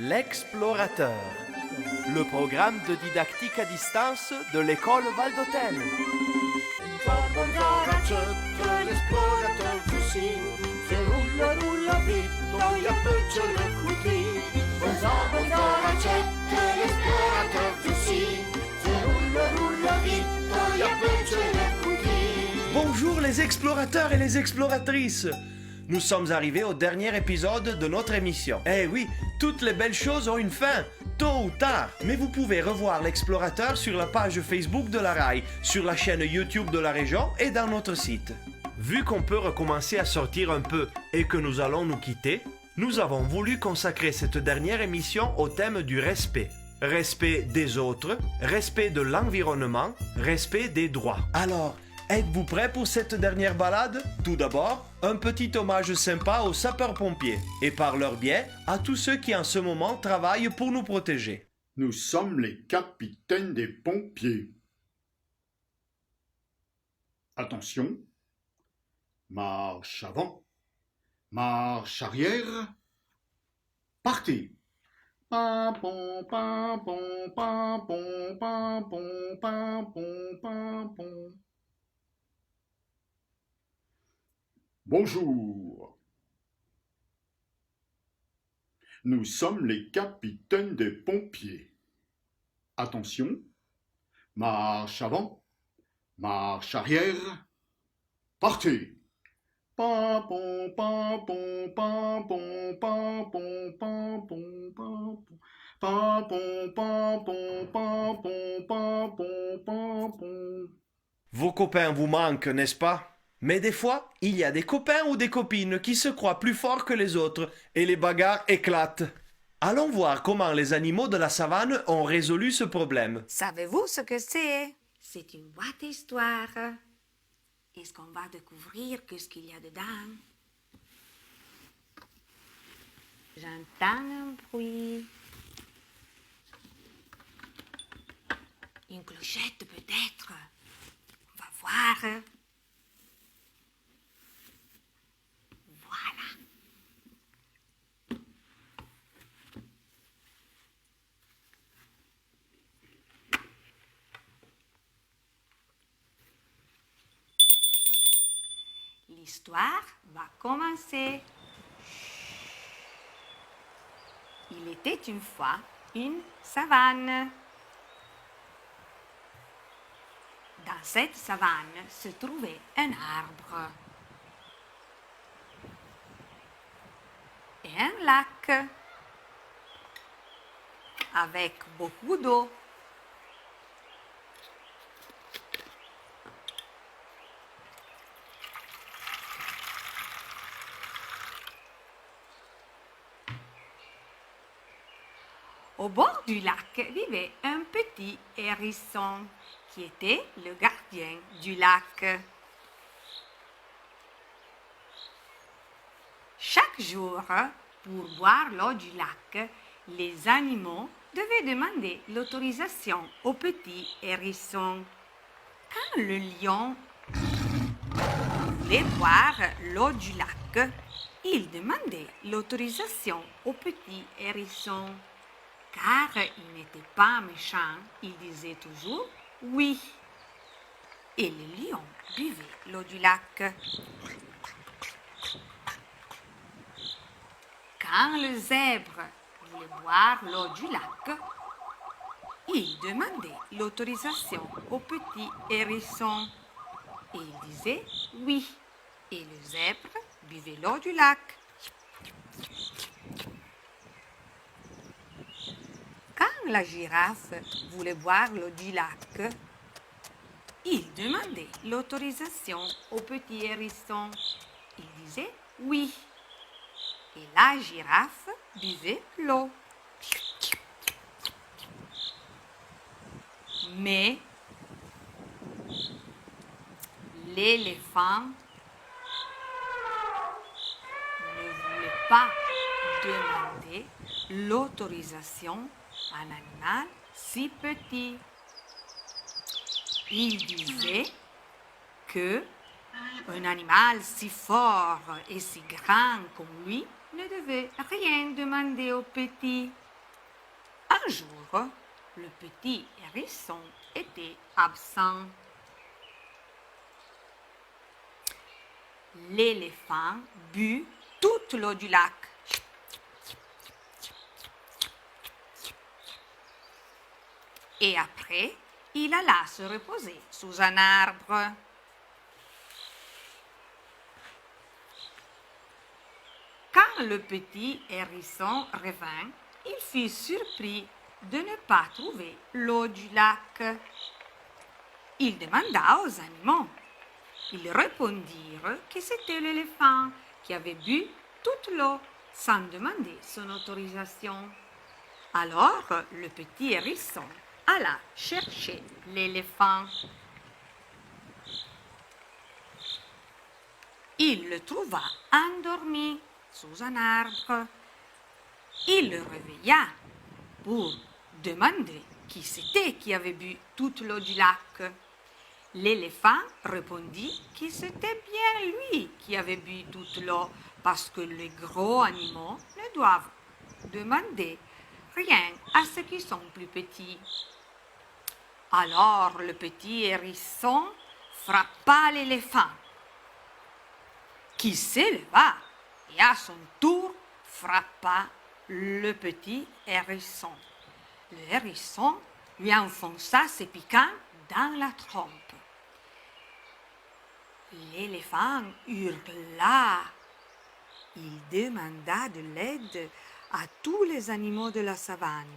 L'Explorateur, le programme de didactique à distance de l'école Valdôtaine. L'esplorateur così, se rulla vitto, io percio le cuti. Bonza racette, l'esplorateur così, se rulla vitto, io percio le cuti. Bonjour les explorateurs et les exploratrices. Nous sommes arrivés au dernier épisode de notre émission. Eh oui, toutes les belles choses ont une fin, tôt ou tard. Mais vous pouvez revoir l'Explorateur sur la page Facebook de la RAI, sur la chaîne YouTube de la région et dans notre site. Vu qu'on peut recommencer à sortir un peu et que nous allons nous quitter, nous avons voulu consacrer cette dernière émission au thème du respect. Respect des autres, respect de l'environnement, respect des droits. Alors, êtes-vous prêts pour cette dernière balade? Tout d'abord, un petit hommage sympa aux sapeurs-pompiers et par leur biais à tous ceux qui en ce moment travaillent pour nous protéger. Nous sommes les capitaines des pompiers. Attention, marche avant, marche arrière, partez. Pimpon, pimpon, pimpon, pimpon, pimpon, pimpon. Bonjour. Nous sommes les capitaines des pompiers. Attention, marche avant, marche arrière, partez. Pimpon, pimpon, pimpon, pimpon, pimpon, pimpon. Pimpon, pimpon, pimpon, pimpon, pimpon. Vos copains vous manquent, n'est-ce pas? Mais des fois, il y a des copains ou des copines qui se croient plus forts que les autres et les bagarres éclatent. Allons voir comment les animaux de la savane ont résolu ce problème. Savez-vous ce que c'est? C'est une boîte à histoire. Est-ce qu'on va découvrir qu'est-ce qu'il y a dedans? J'entends un bruit. Une clochette peut-être. On va voir. Voilà. L'histoire va commencer. Il était une fois une savane. Dans cette savane se trouvait un arbre et un lac avec beaucoup d'eau. Au bord du lac vivait un petit hérisson qui était le gardien du lac. Chaque jour, pour boire l'eau du lac, les animaux devaient demander l'autorisation au petit hérisson. Quand le lion voulait boire l'eau du lac, il demandait l'autorisation au petit hérisson. Car il n'était pas méchant, il disait toujours oui. Et le lion buvait l'eau du lac. Quand le zèbre voulait boire l'eau du lac, il demandait l'autorisation au petit hérisson. Et il disait oui. Et le zèbre buvait l'eau du lac. Quand la girafe voulait boire l'eau du lac, il demandait l'autorisation au petit hérisson. Il disait oui. Et la girafe buvait l'eau. Mais l'éléphant ne voulait pas demander l'autorisation à un animal si petit. Il disait que un animal si fort et si grand comme lui ne devait rien demander au petit. Un jour, le petit hérisson était absent. L'éléphant but toute l'eau du lac. Et après, il alla se reposer sous un arbre. Quand le petit hérisson revint, il fut surpris de ne pas trouver l'eau du lac. Il demanda aux animaux. Ils répondirent que c'était l'éléphant qui avait bu toute l'eau sans demander son autorisation. Alors le petit hérisson alla chercher l'éléphant. Il le trouva endormi sous un arbre. Il le réveilla pour demander qui c'était qui avait bu toute l'eau du lac. L'éléphant répondit que c'était bien lui qui avait bu toute l'eau parce que les gros animaux ne doivent demander rien à ceux qui sont plus petits. Alors le petit hérisson frappa l'éléphant, qui s'éleva et à son tour frappa le petit hérisson. Le hérisson lui enfonça ses piquants dans la trompe. L'éléphant hurla. Il demanda de l'aide à tous les animaux de la savane.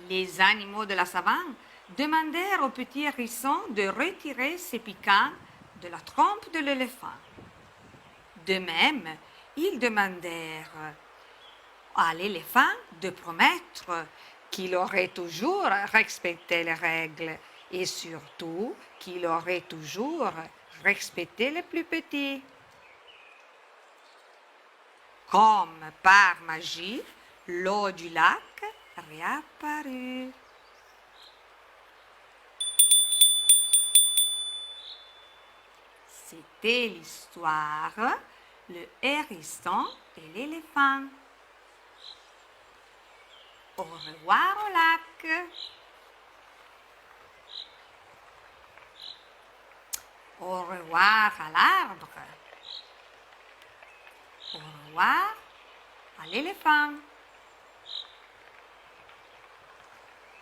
Les animaux de la savane demandèrent au petit hérisson de retirer ses piquants de la trompe de l'éléphant. De même, ils demandèrent à l'éléphant de promettre qu'il aurait toujours respecté les règles et surtout qu'il aurait toujours respecté les plus petits. Comme par magie, l'eau du lac réapparut. C'était l'histoire, le hérisson et l'éléphant. Au revoir au lac. Au revoir à l'arbre. Au revoir à l'éléphant.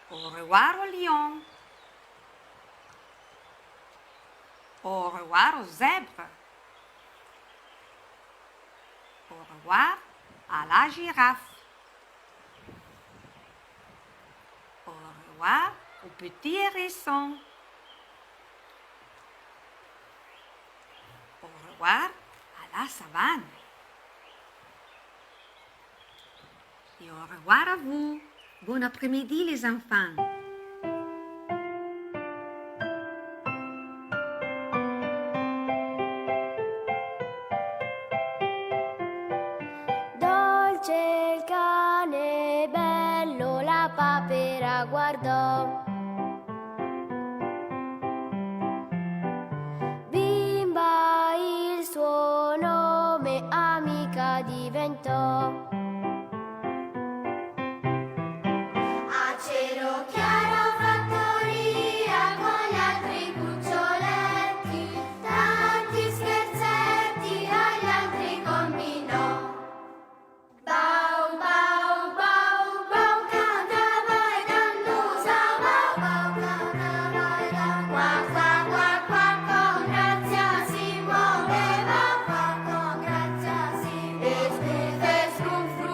Au revoir au lion. Au revoir aux zèbres. Au revoir à la girafe. Au revoir au petit hérisson. Au revoir à la savane. Et au revoir à vous. Bon après-midi les enfants. Dolce il cane, bello la papera guardò. Bimba il suo nome, amica diventò. A cielo chiaro fattoria con gli altri cuccioletti, tanti scherzetti agli altri combinò. Bau bau bau bau cantava e dannusa, bau bau cantava e dannusa. Qua qua qua con grazia si muoveva, qua con grazia si muoveva. E sfrufru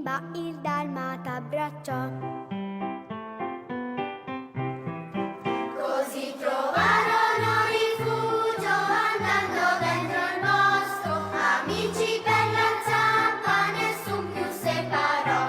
ma il dalmata abbracciò. Così trovarono rifugio andando dentro il bosco, amici per la zampa, nessun più separò.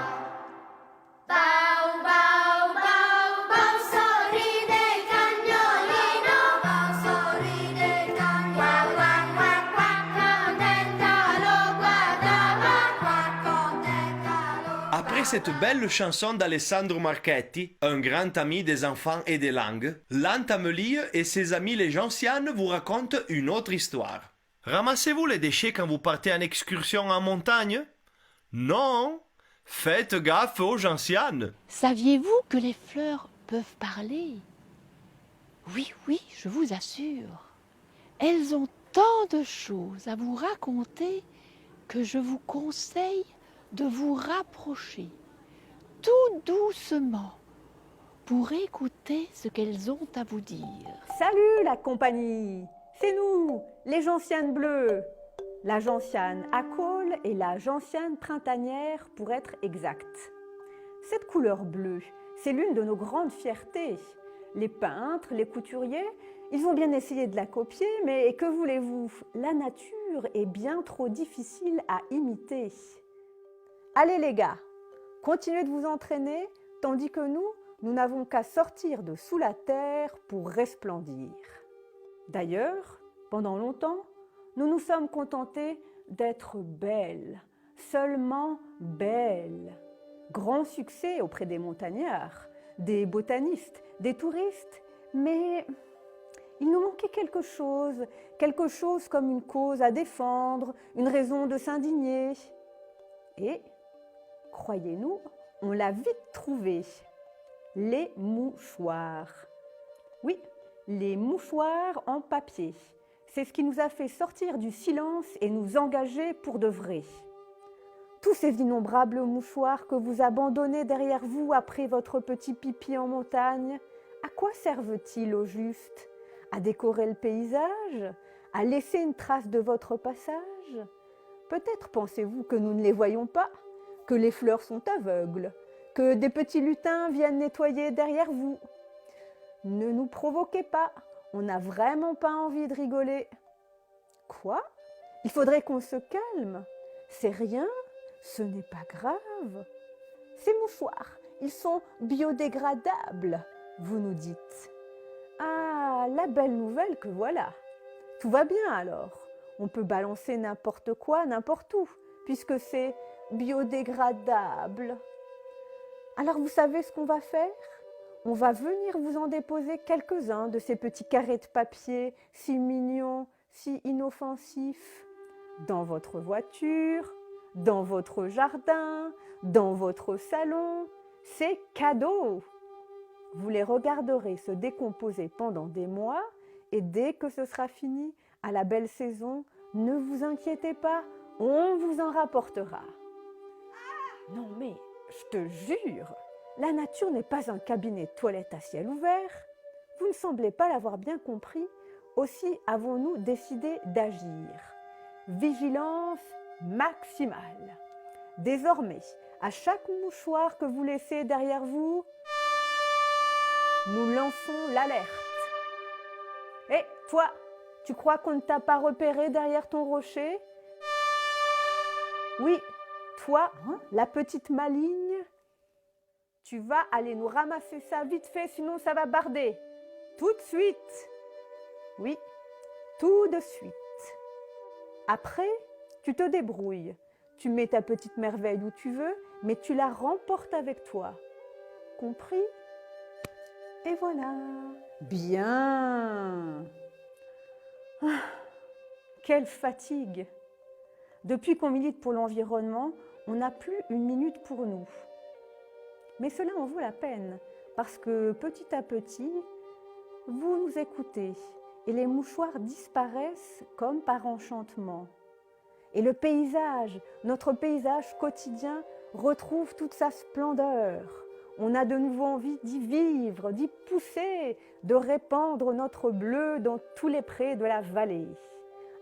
Bau, bau, bau, bau, sorride il cagnolino, bau, sorride il cagnolino, quack, quack, quack, contenta lo guardava, quack, contenta lo guardava. Après cette belle chanson d'Alessandro Marchetti, un grand ami des enfants et des langues, Lantamelie et ses amis les gentianes vous racontent une autre histoire. Ramassez-vous les déchets quand vous partez en excursion en montagne? Non? Faites gaffe aux gentianes. Saviez-vous que les fleurs peuvent parler? Oui, oui, je vous assure. Elles ont tant de choses à vous raconter que je vous conseille de vous rapprocher tout doucement pour écouter ce qu'elles ont à vous dire. Salut la compagnie, c'est nous, les gentianes bleues. La gentiane à col et la gentiane printanière pour être exact. Cette couleur bleue, c'est l'une de nos grandes fiertés. Les peintres, les couturiers, ils ont bien essayé de la copier, mais que voulez-vous, la nature est bien trop difficile à imiter. Allez les gars, continuez de vous entraîner, tandis que nous n'avons qu'à sortir de sous la terre pour resplendir. D'ailleurs, pendant longtemps, nous nous sommes contentés d'être belles, seulement belles. Grand succès auprès des montagnards, des botanistes, des touristes, mais il nous manquait quelque chose comme une cause à défendre, une raison de s'indigner. Et, croyez-nous, on l'a vite trouvé. Les mouchoirs. Oui, les mouchoirs en papier. C'est ce qui nous a fait sortir du silence et nous engager pour de vrai. Tous ces innombrables mouchoirs que vous abandonnez derrière vous après votre petit pipi en montagne, à quoi servent-ils au juste? À décorer le paysage? À laisser une trace de votre passage? Peut-être pensez-vous que nous ne les voyons pas, que les fleurs sont aveugles, que des petits lutins viennent nettoyer derrière vous. Ne nous provoquez pas, on n'a vraiment pas envie de rigoler. Quoi? Il faudrait qu'on se calme. C'est rien, ce n'est pas grave. Ces mouchoirs, ils sont biodégradables, vous nous dites. Ah, la belle nouvelle que voilà. Tout va bien alors. On peut balancer n'importe quoi, n'importe où, puisque c'est biodégradable. Alors vous savez ce qu'on va faire? On va venir vous en déposer quelques-uns de ces petits carrés de papier si mignons, si inoffensifs. Dans votre voiture, dans votre jardin, dans votre salon. C'est cadeau! Vous les regarderez se décomposer pendant des mois et dès que ce sera fini, à la belle saison, ne vous inquiétez pas, on vous en rapportera. Non mais, je te jure, la nature n'est pas un cabinet de toilette à ciel ouvert. Vous ne semblez pas l'avoir bien compris. Aussi avons-nous décidé d'agir. Vigilance maximale. Désormais, à chaque mouchoir que vous laissez derrière vous, nous lançons l'alerte. Hé, toi, tu crois qu'on ne t'a pas repéré derrière ton rocher? Oui, toi, la petite maligne, tu vas aller nous ramasser ça vite fait, sinon ça va barder. Tout de suite. Oui, tout de suite. Après, tu te débrouilles. Tu mets ta petite merveille où tu veux, mais tu la remportes avec toi. Compris? Et voilà. Bien. Ah, quelle fatigue. Depuis qu'on milite pour l'environnement, on n'a plus une minute pour nous. Mais cela en vaut la peine, parce que petit à petit, vous nous écoutez et les mouchoirs disparaissent comme par enchantement. Et le paysage, notre paysage quotidien, retrouve toute sa splendeur. On a de nouveau envie d'y vivre, d'y pousser, de répandre notre bleu dans tous les prés de la vallée.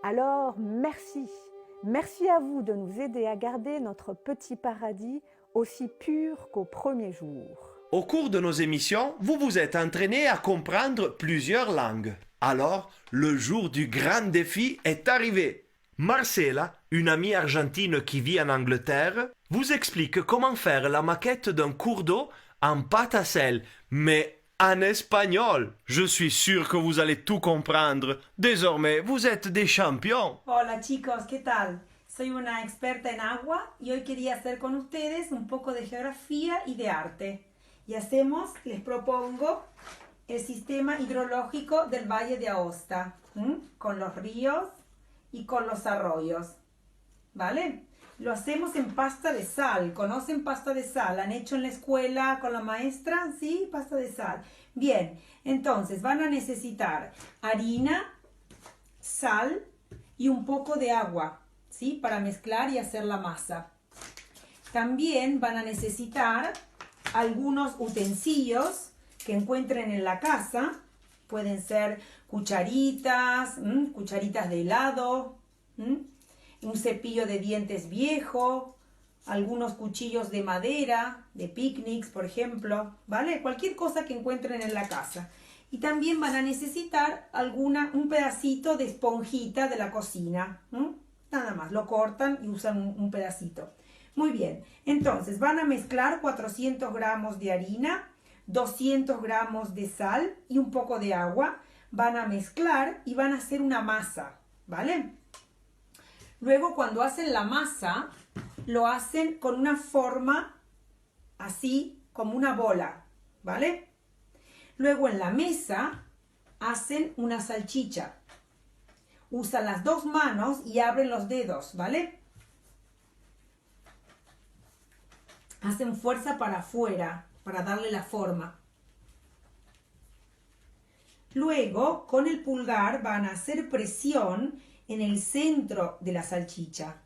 Alors, merci. Merci à vous de nous aider à garder notre petit paradis aussi pure qu'au premier jour. Au cours de nos émissions, vous vous êtes entraîné à comprendre plusieurs langues. Alors, le jour du grand défi est arrivé. Marcela, une amie argentine qui vit en Angleterre, vous explique comment faire la maquette d'un cours d'eau en pâte à sel, mais en espagnol. Je suis sûr que vous allez tout comprendre. Désormais, vous êtes des champions. Hola chicos, ¿qué tal? Soy una experta en agua y hoy quería hacer con ustedes un poco de geografía y de arte. Y les propongo el sistema hidrológico del Valle de Aosta, con los ríos y con los arroyos, ¿vale? Lo hacemos en pasta de sal. ¿Conocen pasta de sal? ¿Han hecho en la escuela con la maestra? Sí, pasta de sal. Bien, entonces van a necesitar harina, sal y un poco de agua, ¿sí? Para mezclar y hacer la masa. También van a necesitar algunos utensilios que encuentren en la casa. Pueden ser cucharitas, cucharitas de helado, un cepillo de dientes viejo, algunos cuchillos de madera, de picnics, por ejemplo, ¿vale? Cualquier cosa que encuentren en la casa. Y también van a necesitar un pedacito de esponjita de la cocina, nada más, lo cortan y usan un pedacito. Muy bien, entonces van a mezclar 400 gramos de harina, 200 gramos de sal y un poco de agua. Van a mezclar y van a hacer una masa, ¿vale? Luego cuando hacen la masa, lo hacen con una forma así, como una bola, ¿vale? Luego en la mesa hacen una salchicha. Usan las dos manos y abren los dedos, ¿vale? Hacen fuerza para afuera, para darle la forma. Luego, con el pulgar van a hacer presión en el centro de la salchicha.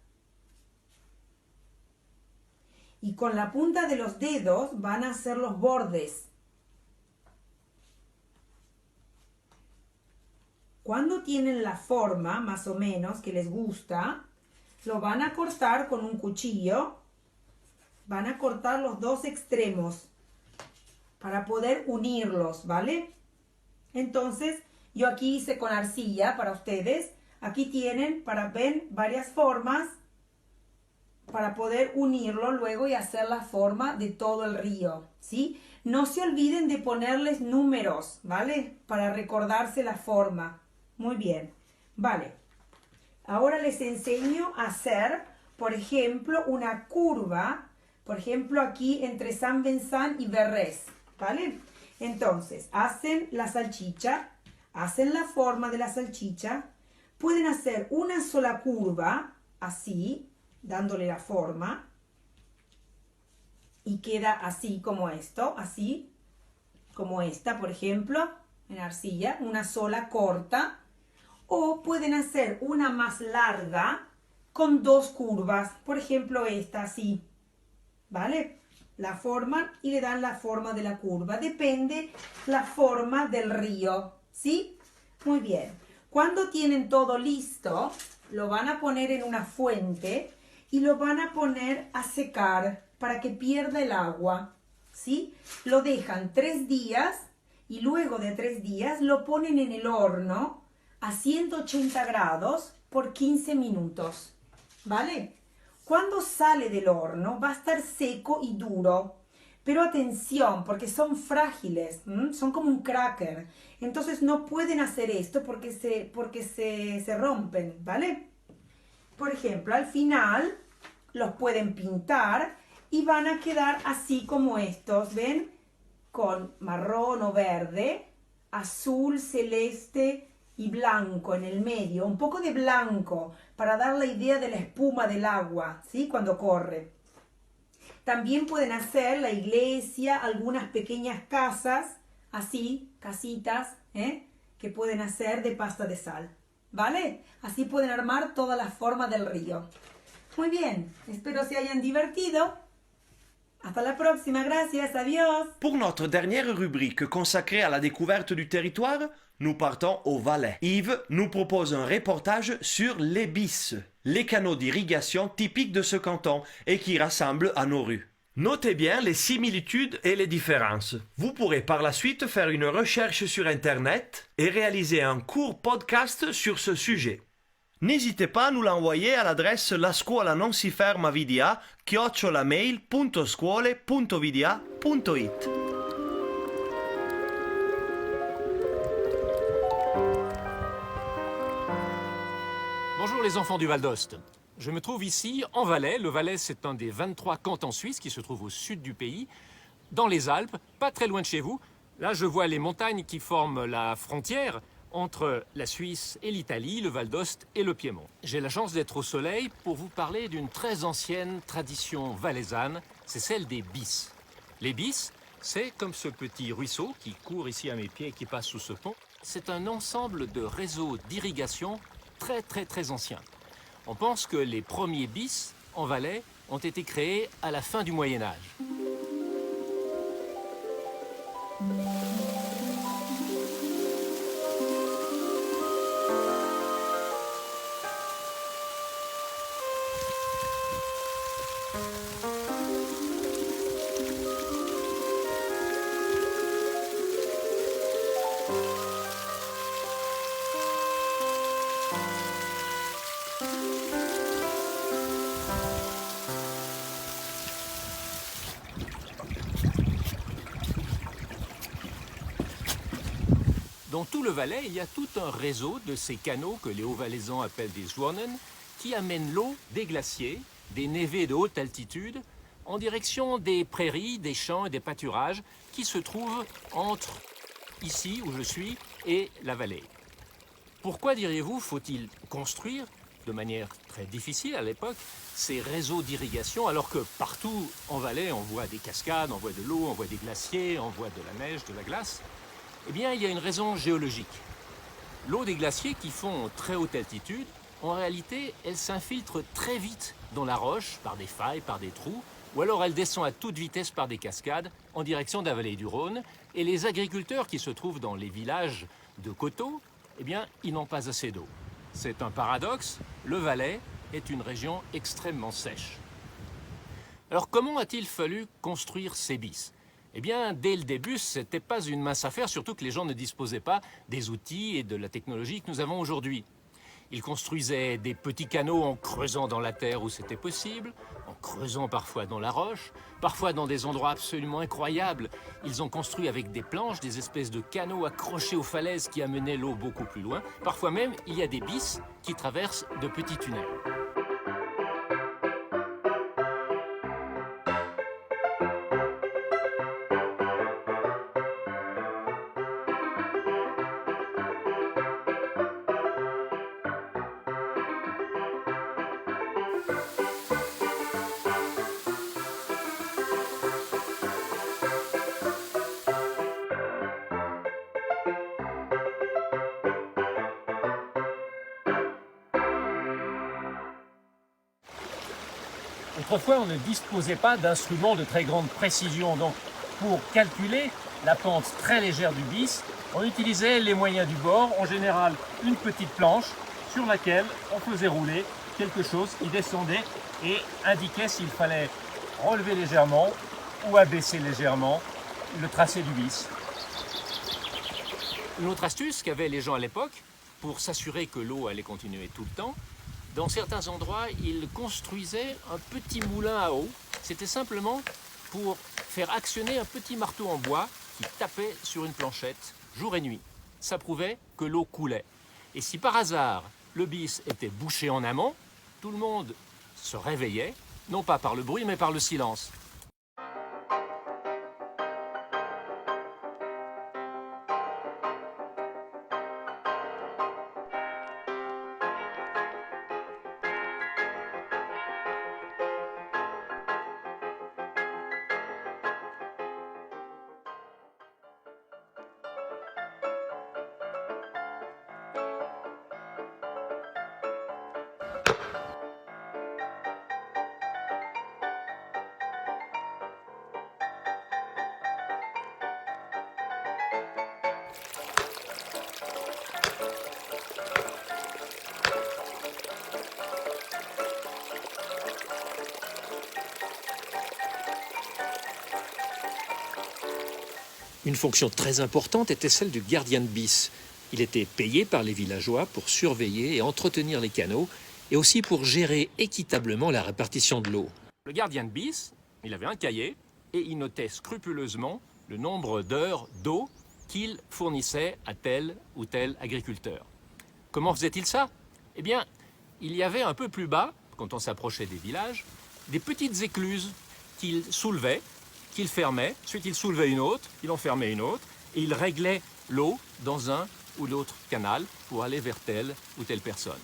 Y con la punta de los dedos van a hacer los bordes. Cuando tienen la forma, más o menos, que les gusta, lo van a cortar con un cuchillo. Van a cortar los dos extremos para poder unirlos, ¿vale? Entonces, yo aquí hice con arcilla para ustedes. Aquí tienen, ven, varias formas para poder unirlo luego y hacer la forma de todo el río, ¿sí? No se olviden de ponerles números, ¿vale? Para recordarse la forma. Muy bien, vale. Ahora les enseño a hacer, por ejemplo, una curva. Por ejemplo, aquí entre San Vincent y Verrés, ¿vale? Entonces, hacen la salchicha, hacen la forma de la salchicha, pueden hacer una sola curva, así, dándole la forma, y queda así como esto, así, como esta, por ejemplo, en arcilla, una sola corta, o pueden hacer una más larga con dos curvas, por ejemplo esta, así, ¿vale? La forman y le dan la forma de la curva. Depende la forma del río, ¿sí? Muy bien. Cuando tienen todo listo, lo van a poner en una fuente y lo van a poner a secar para que pierda el agua, ¿sí? Lo dejan 3 días y luego de 3 días lo ponen en el horno a 180 grados por 15 minutos, ¿vale? Cuando sale del horno va a estar seco y duro, pero atención porque son frágiles, son como un cracker, entonces no pueden hacer esto porque se rompen, ¿vale? Por ejemplo, al final los pueden pintar y van a quedar así como estos, ¿ven? Con marrón o verde, azul, celeste y blanco en el medio, un poco de blanco para dar la idea de la espuma del agua, ¿sí? Cuando corre. También pueden hacer la iglesia, algunas pequeñas casas, así, casitas, que pueden hacer de pasta de sal, ¿vale? Así pueden armar toda la forma del río. Muy bien, espero se hayan divertido. Hasta la próxima, gracias, adiós. Pour notre dernière rubrique consacrée à la découverte du territoire, nous partons au Valais. Yves nous propose un reportage sur les bis, les canaux d'irrigation typiques de ce canton et qui rassemblent à nos rues. Notez bien les similitudes et les différences. Vous pourrez par la suite faire une recherche sur Internet et réaliser un court podcast sur ce sujet. N'hésitez pas à nous l'envoyer à l'adresse lascuolanonsifermavidia@mail.scuole.vidia.it. Bonjour les enfants du Val d'Ost. Je me trouve ici en Valais. Le Valais, c'est un des 23 cantons suisses qui se trouve au sud du pays, dans les Alpes, pas très loin de chez vous. Là, je vois les montagnes qui forment la frontière entre la Suisse et l'Italie, le Val d'Ost et le Piémont. J'ai la chance d'être au soleil pour vous parler d'une très ancienne tradition valaisanne, c'est celle des bis. Les bis, c'est comme ce petit ruisseau qui court ici à mes pieds et qui passe sous ce pont. C'est un ensemble de réseaux d'irrigation très anciens. On pense que les premiers bis en Valais ont été créés à la fin du Moyen Âge. Dans tout le Valais, il y a tout un réseau de ces canaux que les Hauts-Valaisans appellent des Zwonnen, qui amènent l'eau des glaciers, des névés de haute altitude, en direction des prairies, des champs et des pâturages qui se trouvent entre ici où je suis et la vallée. Pourquoi, diriez-vous, faut-il construire, de manière très difficile à l'époque, ces réseaux d'irrigation alors que partout en Valais on voit des cascades, on voit de l'eau, on voit des glaciers, on voit de la neige, de la glace? Eh bien, il y a une raison géologique. L'eau des glaciers qui font très haute altitude, en réalité, elle s'infiltre très vite dans la roche, par des failles, par des trous, ou alors elle descend à toute vitesse par des cascades en direction de la vallée du Rhône. Et les agriculteurs qui se trouvent dans les villages de coteaux, eh bien, ils n'ont pas assez d'eau. C'est un paradoxe, le Valais est une région extrêmement sèche. Alors comment a-t-il fallu construire ces bis ? Eh bien, dès le début, ce n'était pas une mince affaire, surtout que les gens ne disposaient pas des outils et de la technologie que nous avons aujourd'hui. Ils construisaient des petits canaux en creusant dans la terre où c'était possible, en creusant parfois dans la roche, parfois dans des endroits absolument incroyables. Ils ont construit avec des planches, des espèces de canaux accrochés aux falaises qui amenaient l'eau beaucoup plus loin. Parfois même, il y a des bis qui traversent de petits tunnels. Autrefois, on ne disposait pas d'instruments de très grande précision. Donc, pour calculer la pente très légère du bis, on utilisait les moyens du bord, en général une petite planche sur laquelle on faisait rouler quelque chose qui descendait et indiquait s'il fallait relever légèrement ou abaisser légèrement le tracé du bis. Une autre astuce qu'avaient les gens à l'époque, pour s'assurer que l'eau allait continuer tout le temps, dans certains endroits, ils construisaient un petit moulin à eau. C'était simplement pour faire actionner un petit marteau en bois qui tapait sur une planchette jour et nuit. Ça prouvait que l'eau coulait. Et si par hasard le bis était bouché en amont, tout le monde se réveillait, non pas par le bruit, mais par le silence. Une fonction très importante était celle du gardien de bis. Il était payé par les villageois pour surveiller et entretenir les canaux et aussi pour gérer équitablement la répartition de l'eau. Le gardien de bis, il avait un cahier et il notait scrupuleusement le nombre d'heures d'eau qu'il fournissait à tel ou tel agriculteur. Comment faisait-il ça? Eh bien, il y avait un peu plus bas, quand on s'approchait des villages, des petites écluses qu'il soulevait, qu'il fermait, ensuite il soulevait une autre, il en fermait une autre, et il réglait l'eau dans un ou l'autre canal pour aller vers telle ou telle personne.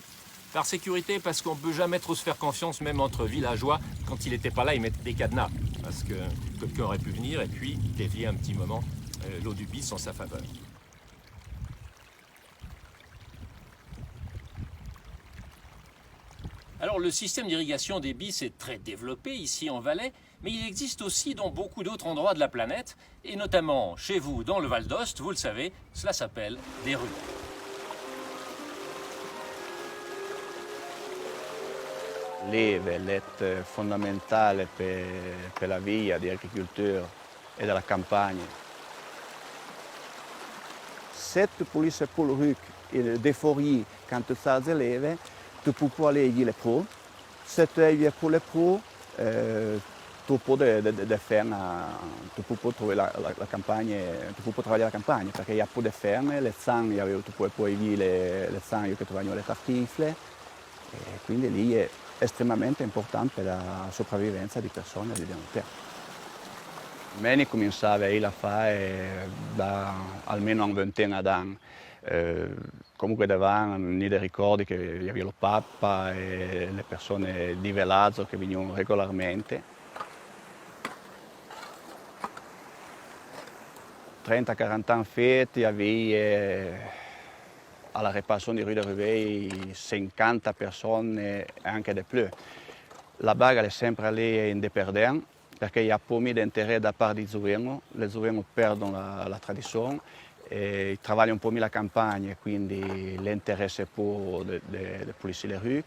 Par sécurité, parce qu'on ne peut jamais trop se faire confiance, même entre villageois, quand il n'était pas là, ils mettaient des cadenas, parce que quelqu'un aurait pu venir et puis dévier un petit moment l'eau du bis en sa faveur. Alors le système d'irrigation des bis est très développé ici en Valais, mais il existe aussi dans beaucoup d'autres endroits de la planète, et notamment chez vous dans le Val d'Ost, vous le savez, cela s'appelle des rues. L'Evel è fondamentale per la via di agricoltura e della campagna. Se tu pulisses pour le ruc et des forêts quand tu fais des lèvres, tu peux pas aller les pros. Si tu es pour les pros, tu peux pas trouver la campagna, tu peux pas travailler la campagna perché il y a peu de ferme, le zanne, tu puoi poi evitare le zanne che trovano le tartifle, e quindi lì è estremamente importante per la sopravvivenza di persone lì dentro. Meni cominciava a fare da almeno una ventina d'anni. Comunque davano nei ricordi che vi aveva il Papa e le persone di Velazzo che venivano regolarmente. 30-40 anni fa aveva alla réparation di Rue de Rivey 50 persone e anche di più. La bagarre è sempre lì indipendente perché il y a pochi di interesse da parte di Zouverno. Le Zouverno perdono la tradizione e lavorano un po' la campagna, quindi l'interesse per le pulisser le rue.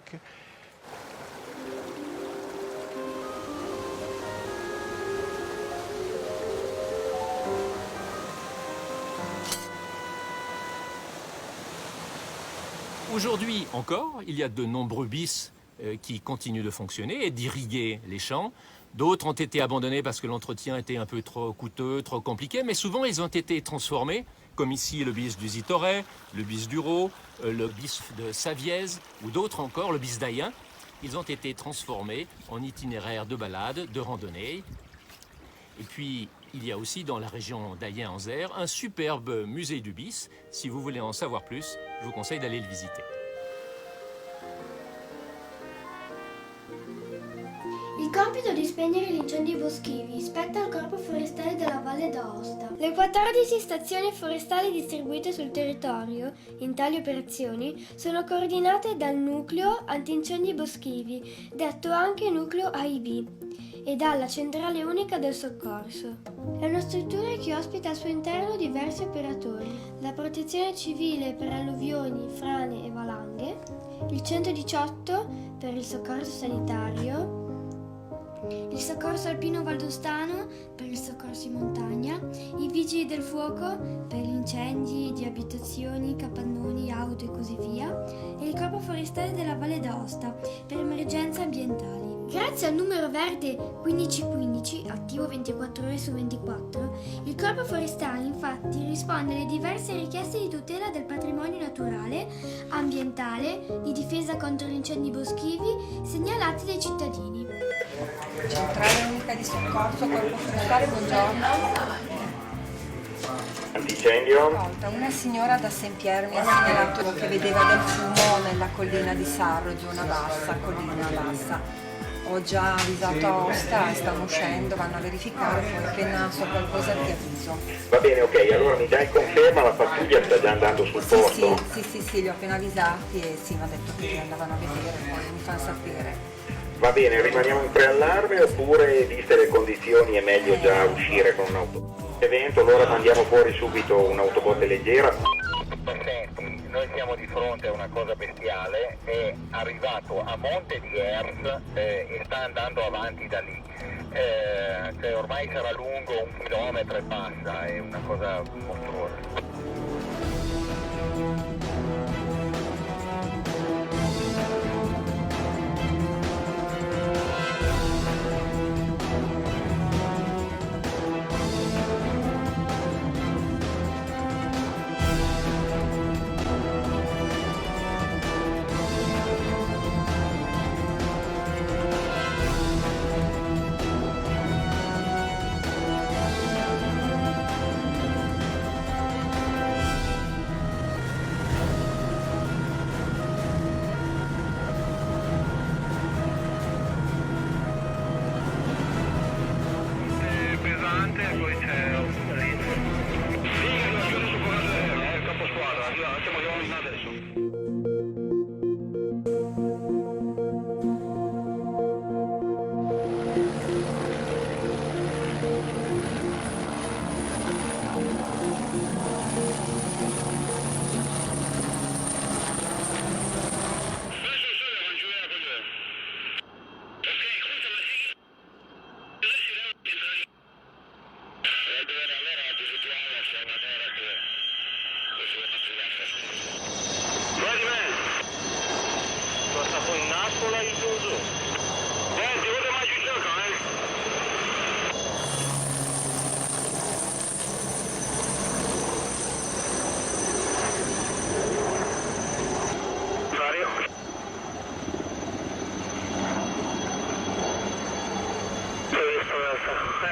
Aujourd'hui encore, il y a de nombreux bis qui continuent de fonctionner et d'irriguer les champs. D'autres ont été abandonnés parce que l'entretien était un peu trop coûteux, trop compliqué, mais souvent ils ont été transformés, comme ici le bis du Zitoret, le bis du Rau, le bis de Savièse ou d'autres encore, le bis d'Ayen. Ils ont été transformés en itinéraires de balade, de randonnée. Et puis, il y a aussi dans la région d'Ayen-en-Zer un superbe musée du bis. Si vous voulez en savoir plus, je vous conseille d'aller le visiter. Il compito di spegnere gli incendi boschivi spetta al Corpo Forestale della Valle d'Aosta. Le 14 stazioni forestali distribuite sul territorio in tali operazioni sono coordinate dal Nucleo Antincendi Boschivi, detto anche Nucleo AIB, e dalla Centrale Unica del Soccorso. È una struttura che ospita al suo interno diversi operatori: la Protezione Civile per alluvioni, frane e valanghe, il 118 per il soccorso sanitario, il soccorso alpino valdostano per il soccorso in montagna, i vigili del fuoco per gli incendi di abitazioni, capannoni, auto e così via, e il Corpo Forestale della Valle d'Aosta per emergenze ambientali. Grazie al numero verde 1515, attivo 24 ore su 24, il Corpo Forestale infatti risponde alle diverse richieste di tutela del patrimonio naturale, ambientale, di difesa contro gli incendi boschivi segnalati dai cittadini. Centrale Unica di Soccorso, Corpo Forestale, buongiorno. Antincendio? Una signora da Saint-Pierre mi ha segnalato che vedeva del fumo nella collina di Sarro, zona bassa, collina bassa. Ho già avvisato Aosta e stanno uscendo, vanno a verificare, poi appena so qualcosa ti avviso. Va bene, ok, allora mi dai conferma, la pattuglia sta già andando sul posto? Sì, li ho appena avvisati e sì, mi ha detto che andavano a vedere, poi mi fanno sapere. Va bene, rimaniamo in preallarme oppure, viste le condizioni, è meglio già uscire con un'autobotte? Evento, allora mandiamo fuori subito un'autobotte leggera. Noi siamo di fronte a una cosa bestiale, è arrivato a Monte di Ers e sta andando avanti da lì. Cioè ormai sarà lungo 1 chilometro e passa, è una cosa mostruosa.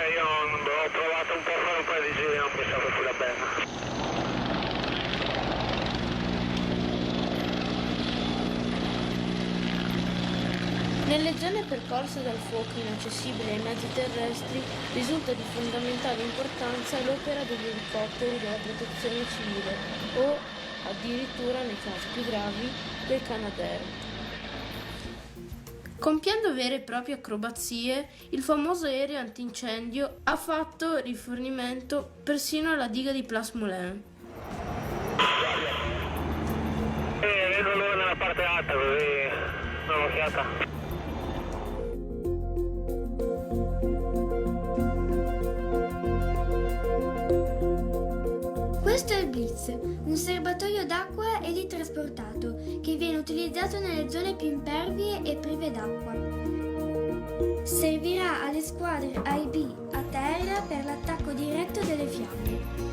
Io ho provato un po' a fare un paio di giri, non mi sta proprio bene. Nelle zone percorse dal fuoco inaccessibili ai mezzi terrestri risulta di fondamentale importanza l'opera degli elicotteri della protezione civile o, addirittura nei casi più gravi, dei Canadair. Compiendo vere e proprie acrobazie, il famoso aereo antincendio ha fatto rifornimento persino alla diga di Place Moulin. Vedo loro nella parte alta, così do un'occhiata. Questo è il Blitz, un serbatoio d'acqua elitrasportato che viene utilizzato nelle zone più impervie e prive d'acqua. Servirà alle squadre A e B a terra per l'attacco diretto delle fiamme.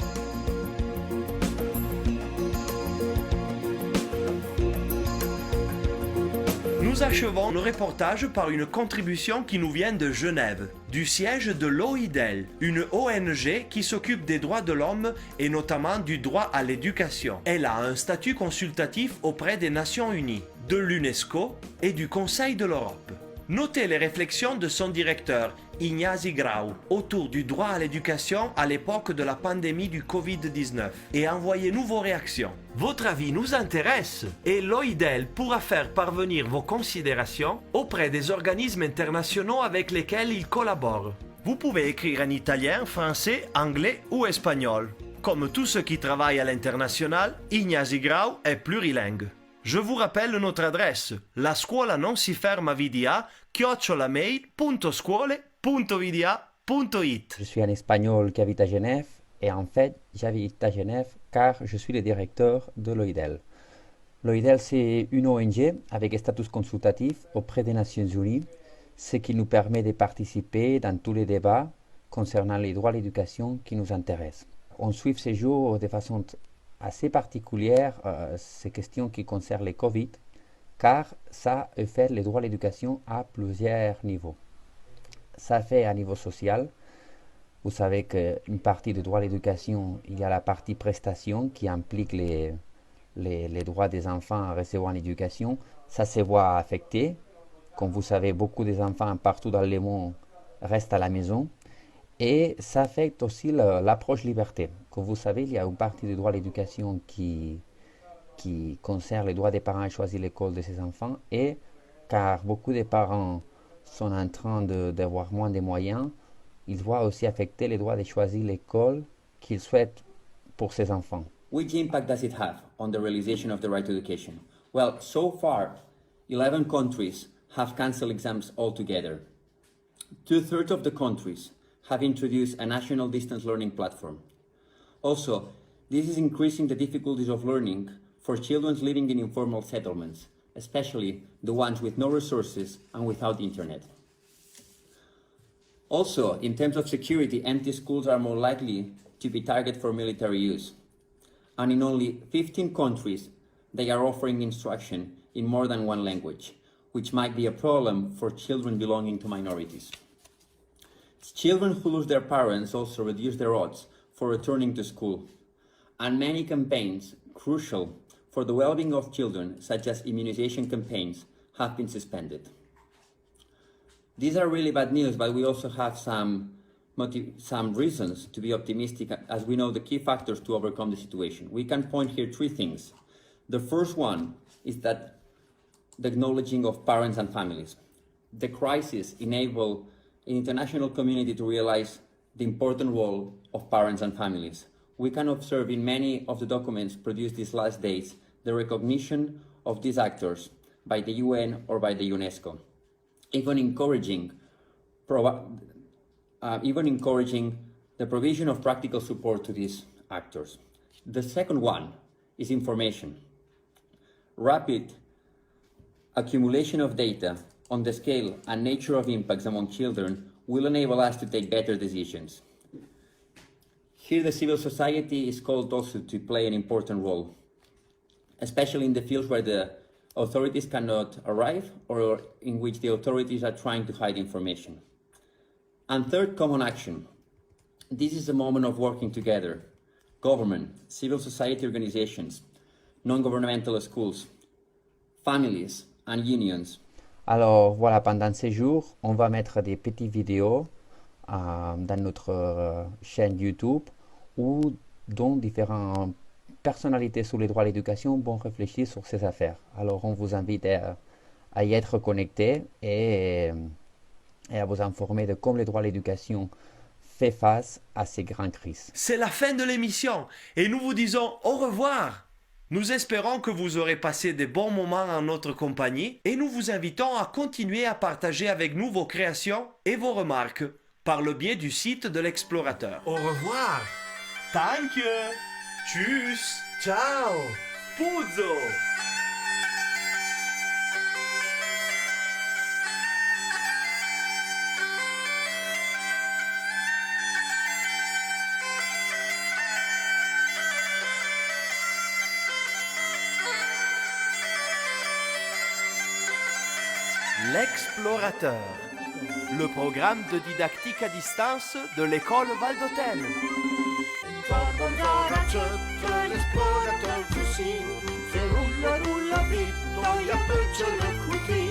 Nous achevons le reportage par une contribution qui nous vient de Genève, du siège de l'OIDEL, une ONG qui s'occupe des droits de l'homme et notamment du droit à l'éducation. Elle a un statut consultatif auprès des Nations Unies, de l'UNESCO et du Conseil de l'Europe. Notez les réflexions de son directeur, Ignasi Grau, autour du droit à l'éducation à l'époque de la pandémie du Covid-19 et envoyez-nous vos réactions. Votre avis nous intéresse et l'OIDEL pourra faire parvenir vos considérations auprès des organismes internationaux avec lesquels il collabore. Vous pouvez écrire en italien, français, anglais ou espagnol. Comme tous ceux qui travaillent à l'international, Ignasi Grau est plurilingue. Je vous rappelle notre adresse, la scuola non si ferma @scuole.videa.it. Je suis un Espagnol qui habite à Genève et en fait, j'habite à Genève car je suis le directeur de l'OIDEL. L'OIDEL, c'est une ONG avec statut consultatif auprès des Nations Unies, ce qui nous permet de participer dans tous les débats concernant les droits à l'éducation qui nous intéressent. On suit ces jours de façon assez particulière ces questions qui concernent le Covid, car ça affecte les droits à l'éducation à plusieurs niveaux. Ça fait à niveau social. Vous savez qu'une partie des droits à l'éducation, il y a la partie prestation qui implique les droits des enfants à recevoir l'éducation. Ça se voit affecté. Comme vous savez, beaucoup des enfants partout dans le monde restent à la maison. Et ça affecte aussi l'approche liberté. Comme vous savez, il y a une partie des droits à l'éducation qui concerne les droits des parents à choisir l'école de ses enfants. Et car beaucoup de parents sont en train d'avoir moins de moyens, ils voient aussi affecter les droits de choisir l'école qu'ils souhaitent pour ses enfants. Which impact does it have on the realization of the right to education? Well, so far, 11 countries have cancelled exams altogether. 2/3 of the countries have introduced a national distance learning platform. Also, this is increasing the difficulties of learning for children living in informal settlements, especially the ones with no resources and without internet. Also, in terms of security, empty schools are more likely to be targeted for military use. And in only 15 countries, they are offering instruction in more than one language, which might be a problem for children belonging to minorities. Children who lose their parents also reduce their odds for returning to school. And many campaigns crucial for the well-being of children, such as immunization campaigns, have been suspended. These are really bad news, but we also have some reasons to be optimistic, as we know the key factors to overcome the situation. We can point here 3 things. The first one is that the acknowledging of parents and families. The crisis enabled an international community to realize the important role of parents and families. We can observe in many of the documents produced these last days the recognition of these actors by the UN or by the UNESCO, even encouraging the provision of practical support to these actors. The second one is information. Rapid accumulation of data on the scale and nature of impacts among children will enable us to take better decisions. Here the civil society is called also to play an important role, especially in the fields where the authorities cannot arrive or in which the authorities are trying to hide information. And third, common action. This is a moment of working together. Government, civil society organizations, non-governmental schools, families and unions. Alors voilà, pendant ces jours, on va mettre des petites vidéos dans notre chaîne YouTube dont différentes personnalités sur les droits à l'éducation vont réfléchir sur ces affaires. Alors on vous invite à y être connecté et à vous informer de comment les droits à l'éducation fait face à ces grandes crises. C'est la fin de l'émission et nous vous disons au revoir. Nous espérons que vous aurez passé de bons moments en notre compagnie et nous vous invitons à continuer à partager avec nous vos créations et vos remarques par le biais du site de l'Explorateur. Au revoir. Danke. Tschüss. Ciao. Puzzo. L'Explorateur, le programme de didactique à distance de l'école Valdôtaine. L'explorateur così, che rulla rulla vitto, e a peccio le cuti,